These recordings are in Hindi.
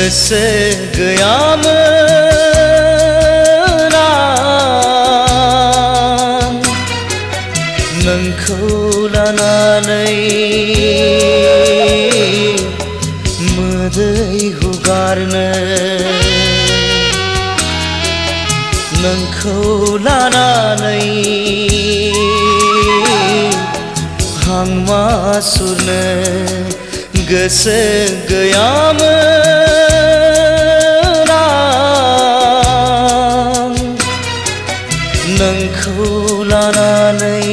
गोसो गैयामोन आं नोंखौ लानानै मोदै हुगारनो नोंखौ लानानै हांमा सुरनो गोसो गैयामोन आं नोंखौ लानानै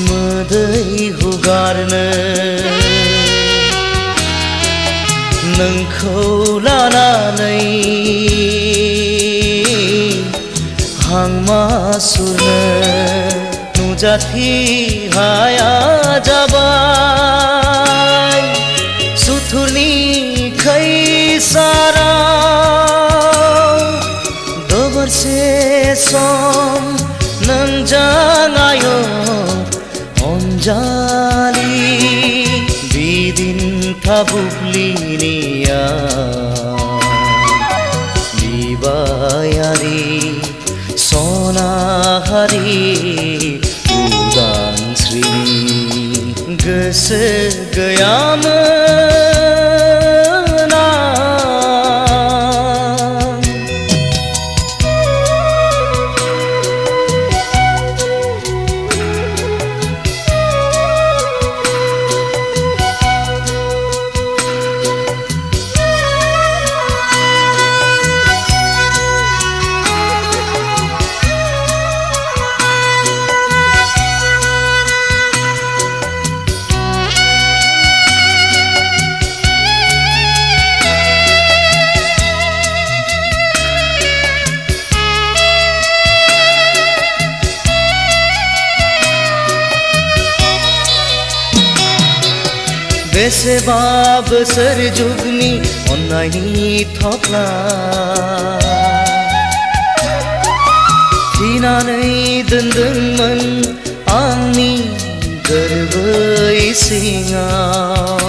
मोदै हुगारनो नोंखौ लानानै हांमा सुरनो नुजाथि हाया जाबाय सुथुरनि खैसाराव दबरसे सम नोंजों आयो अनजालि बिदिन बुब्लिनिया बिबायारि सनाहारि उदांस्रि गोसो गैयामोन आं बेसेबा बोसोर जुगनि अन्नायनि थफ्ला थिनानै दोनदोंमोन आंनि गोरबो सिङाव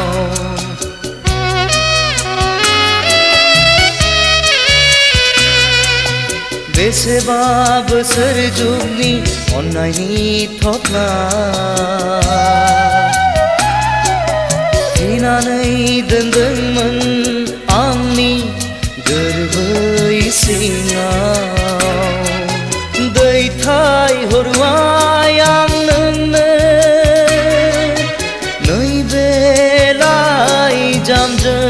बेसेबा बोसोर जुगनि अन्नायनि थफ्ला थिनानै दोनदोंमोन आंनि गोरबो सिङाव दैथायहरबाय आं नोंनो नैबे लाइजामजों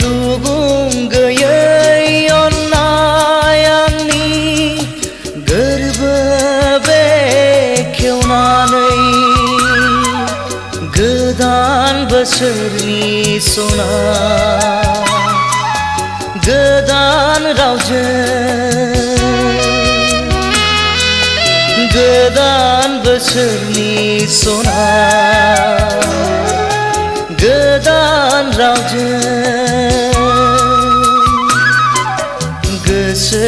रुगुं गैयै अननाय आंनि गोरबो बेखेवनानै गोदान बोसोरनि सना गोदान रावजों गोदान बोसोरनि सना गोदान रावजों गोसो